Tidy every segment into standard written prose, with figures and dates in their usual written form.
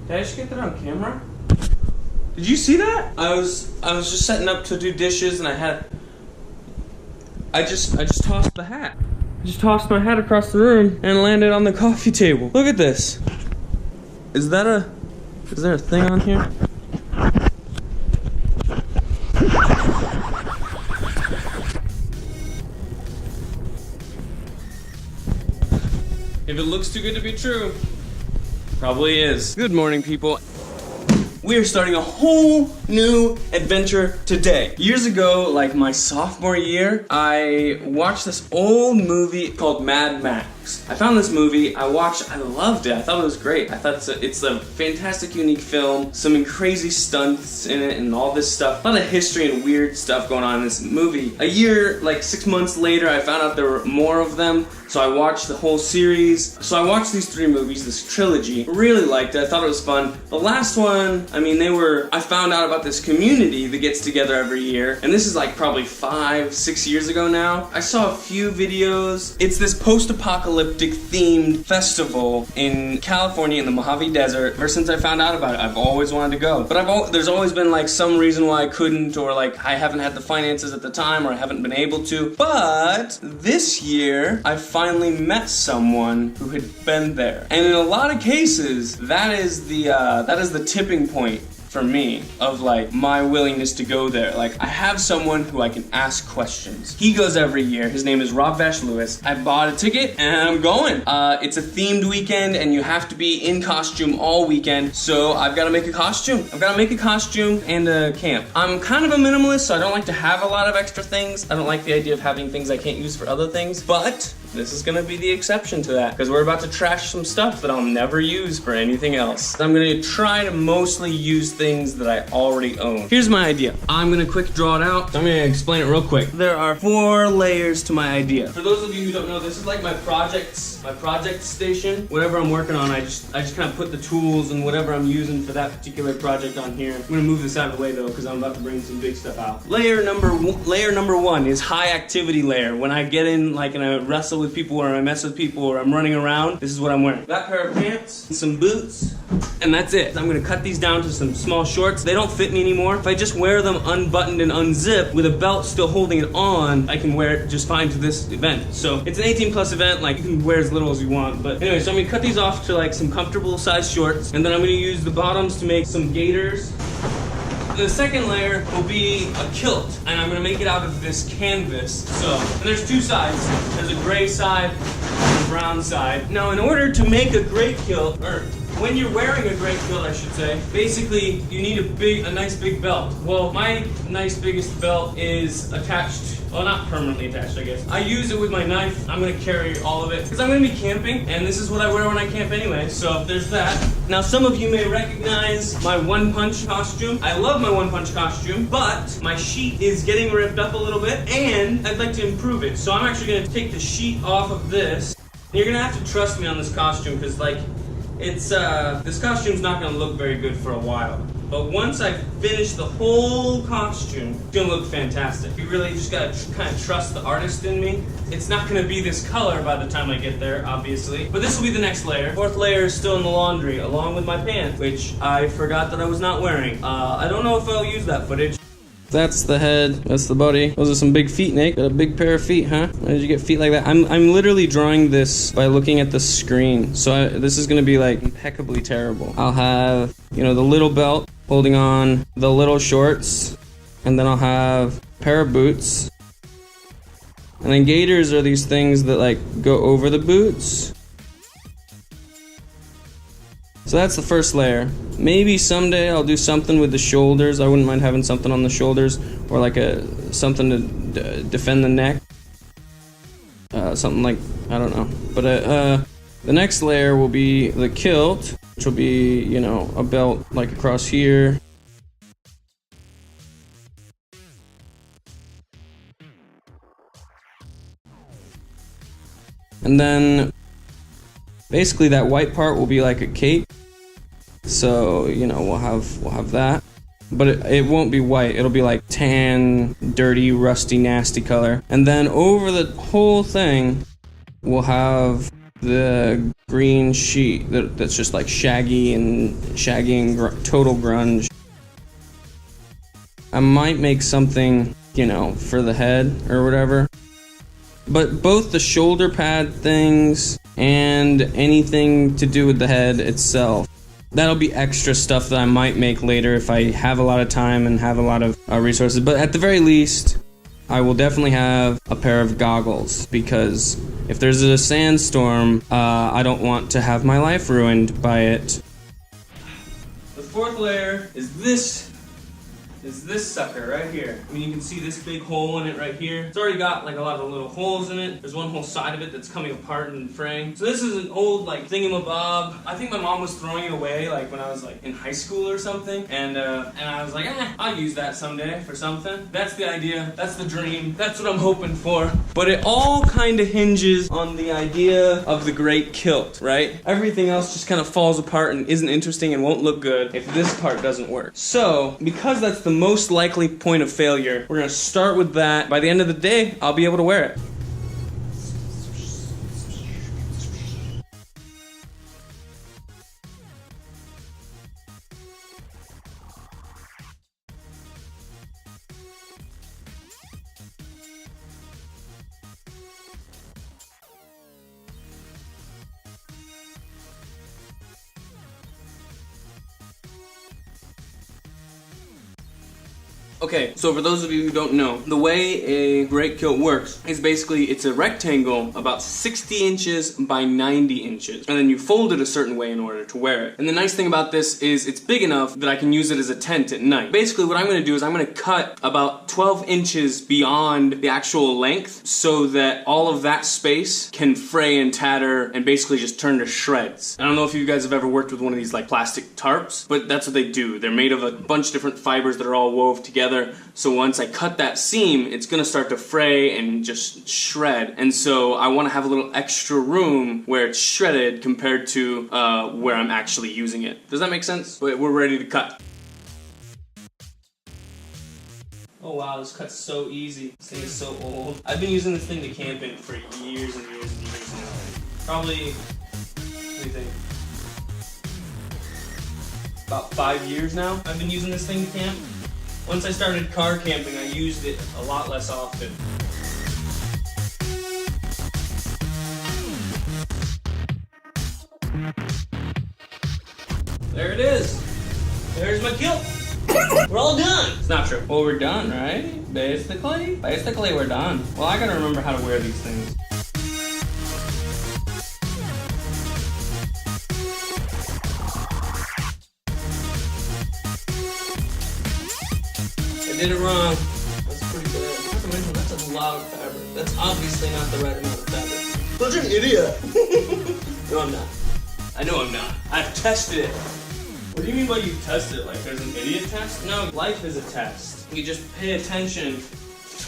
Did I just get that on camera? Did you see that? I was just setting up to do dishes and I just tossed the hat. I just tossed my hat across the room and landed on the coffee table. Look at this. Is there a thing on here? If it looks too good to be true, probably is. Good morning, people. We are starting a whole new adventure today. Years ago, like my sophomore year, I watched this old movie called Mad Max. I found this movie, I loved it, I thought it was great. I thought it's a fantastic, unique film, some crazy stunts in it and all this stuff. A lot of history and weird stuff going on in this movie. A year, like 6 months later, I found out there were more of them, so I watched the whole series. So I watched these 3 movies, this trilogy, really liked it, I thought it was fun. The last one, I mean, I found out about this community that gets together every year, and this is like probably 5-6 years ago now. I saw a few videos. It's this post-apocalyptic themed festival in California in the Mojave Desert. Ever since I found out about it, I've always wanted to go. But there's always been like some reason why I couldn't, or like I haven't had the finances at the time, or I haven't been able to. But this year, I finally met someone who had been there. And in a lot of cases, that is the tipping point for me of like my willingness to go there. Like, I have someone who I can ask questions. He goes every year. His name is Rob Vash Lewis. I bought a ticket and I'm going. It's a themed weekend and you have to be in costume all weekend. So I've got to make a costume. I've got to make a costume and a camp. I'm kind of a minimalist, so I don't like to have a lot of extra things. I don't like the idea of having things I can't use for other things, but this is gonna be the exception to that because we're about to trash some stuff that I'll never use for anything else. I'm gonna try to mostly use things that I already own. Here's my idea. I'm gonna quick draw it out. I'm gonna explain it real quick. There are 4 layers to my idea. For those of you who don't know, this is like my project station. Whatever I'm working on, I just kind of put the tools and whatever I'm using for that particular project on here. I'm gonna move this out of the way though because I'm about to bring some big stuff out. Layer number 1 is high activity layer. When I get in like and I wrestle with people or I mess with people or I'm running around, this is what I'm wearing. That pair of pants, some boots, and that's it. I'm gonna cut these down to some small shorts. They don't fit me anymore. If I just wear them unbuttoned and unzipped with a belt still holding it on, I can wear it just fine to this event. So it's an 18+ event, like you can wear as little as you want. But anyway, so I'm gonna cut these off to like some comfortable size shorts, and then I'm gonna use the bottoms to make some gaiters. The second layer will be a kilt, and I'm gonna make it out of this canvas. So, and there's 2 sides. There's a gray side and a brown side. Now, in order to make a gray kilt, or when you're wearing a gray kilt, I should say, basically you need a nice big belt. Well, my nice biggest belt is attached, well, not permanently attached, I guess. I use it with my knife. I'm gonna carry all of it because I'm gonna be camping, and this is what I wear when I camp anyway, so there's that. Now, some of you may recognize my one-punch costume. I love my one-punch costume, but my sheet is getting ripped up a little bit, and I'd like to improve it. So I'm actually gonna take the sheet off of this. And you're gonna have to trust me on this costume because, like, this costume's not gonna look very good for a while. But once I finish the whole costume, it's gonna look fantastic. You really just gotta kind of trust the artist in me. It's not gonna be this color by the time I get there, obviously. But this will be the next layer. 4th layer is still in the laundry, along with my pants, which I forgot that I was not wearing. I don't know if I'll use that footage. That's the head, that's the body. Those are some big feet, Nate. Got a big pair of feet, huh? Why did you get feet like that? I'm literally drawing this by looking at the screen. So this is gonna be like impeccably terrible. I'll have, the little belt holding on the little shorts, and then I'll have a pair of boots. And then gaiters are these things that like go over the boots. So that's the first layer. Maybe someday I'll do something with the shoulders. I wouldn't mind having something on the shoulders, or like something to defend the neck. Something like, I don't know. But the next layer will be the kilt, which will be, a belt like across here. And then basically that white part will be like a cape. So, we'll have that. But it won't be white, it'll be like tan, dirty, rusty, nasty color. And then over the whole thing, we'll have the green sheet that's just like shaggy and total grunge. I might make something, you know, for the head or whatever. But both the shoulder pad things and anything to do with the head itself, that'll be extra stuff that I might make later if I have a lot of time and have a lot of resources. But at the very least, I will definitely have a pair of goggles, because if there's a sandstorm, I don't want to have my life ruined by it. The fourth layer is this sucker right here. I mean, you can see this big hole in it right here. It's already got like a lot of little holes in it. There's one whole side of it that's coming apart and fraying. So this is an old like thingamabob. I think my mom was throwing it away like when I was like in high school or something. And I was like, I'll use that someday for something. That's the idea. That's the dream. That's what I'm hoping for. But it all kind of hinges on the idea of the great kilt, right? Everything else just kind of falls apart and isn't interesting and won't look good if this part doesn't work. So, because that's the most likely point of failure, we're gonna start with that. By the end of the day, I'll be able to wear it. Okay, so for those of you who don't know, the way a great kilt works is basically it's a rectangle about 60 inches by 90 inches, and then you fold it a certain way in order to wear it. And the nice thing about this is it's big enough that I can use it as a tent at night. Basically what I'm going to do is I'm going to cut about 12 inches beyond the actual length so that all of that space can fray and tatter and basically just turn to shreds. I don't know if you guys have ever worked with one of these like plastic tarps, but that's what they do. They're made of a bunch of different fibers that are all wove together. So once I cut that seam, it's gonna start to fray and just shred. And so I wanna have a little extra room where it's shredded compared to where I'm actually using it. Does that make sense? We're ready to cut. Oh wow, this cut's so easy. This thing is so old. I've been using this thing to camping for years and years and years now. Probably, what do you think? About 5 years now I've been using this thing to camp. Once I started car camping, I used it a lot less often. There it is. There's my kilt. We're all done. It's not true. Well, we're done, right? Basically we're done. Well, I gotta remember how to wear these things. I did it wrong. That's pretty bad. Not to mention, that's a lot of fabric. That's obviously not the right amount of fabric. Such an idiot. No, I'm not. I know I'm not. I've tested it. What do you mean by you tested it? Like there's an idiot test? No, life is a test. You just pay attention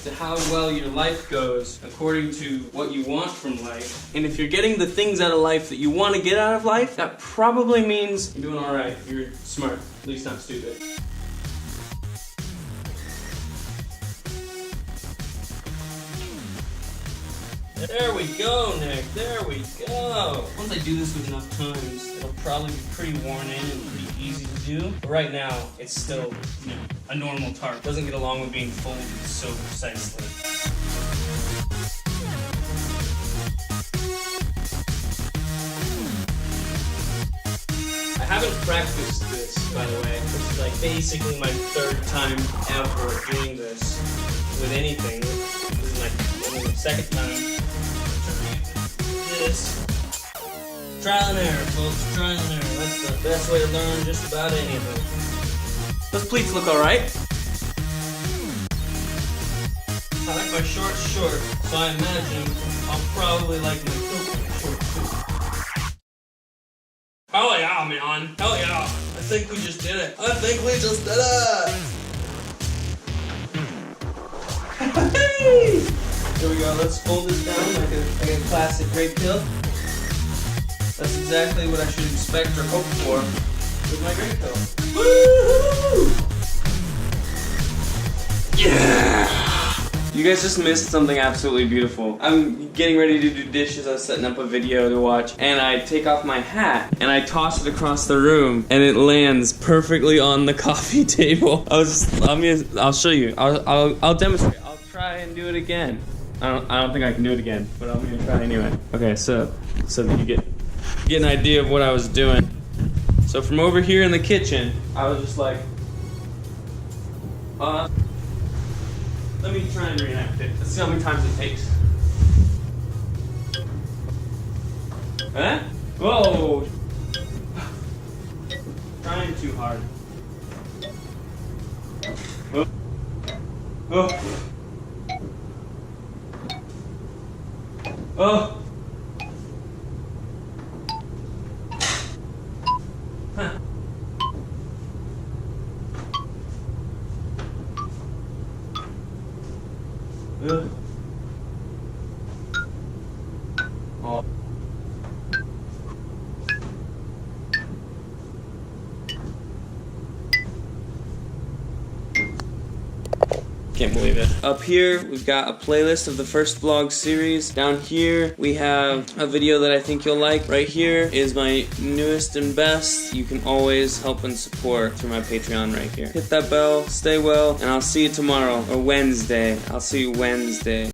to how well your life goes according to what you want from life. And if you're getting the things out of life that you want to get out of life, that probably means you're doing alright. You're smart. At least not stupid. There we go, Nick. There we go. Once I do this with enough times, it'll probably be pretty worn in and pretty easy to do. But right now, it's still, you know, a normal tarp. It doesn't get along with being folded so precisely. I haven't practiced this, by the way. This is like basically my third time ever doing this with anything. This is like only my second time. This. Trial and error, folks. Trial and error. That's the best way to learn just about anything. Those pleats look alright. I like my shorts short, so I imagine I'll probably like my kilt short too. Hell yeah, man. Hell yeah. I think we just did it. I think we just did it. Hey! Here we go, let's fold this down like a classic great kilt. That's exactly what I should expect or hope for with my great kilt. Woohoo! Yeah! You guys just missed something absolutely beautiful. I'm getting ready to do dishes. I was setting up a video to watch, and I take off my hat and I toss it across the room, and it lands perfectly on the coffee table. I'll show you. I'll demonstrate. I'll try and do it again. I don't think I can do it again, but I'm gonna try anyway. Okay, so that you get an idea of what I was doing. So from over here in the kitchen, I was just like, let me try and reenact it. Let's see how many times it takes. Huh? Whoa! Trying too hard. Oh. Oh. Oh. Huh. Oh. Can't believe it. Up here, we've got a playlist of the first vlog series. Down here, we have a video that I think you'll like. Right here is my newest and best. You can always help and support through my Patreon right here. Hit that bell, stay well, and I'll see you tomorrow, or Wednesday. I'll see you Wednesday.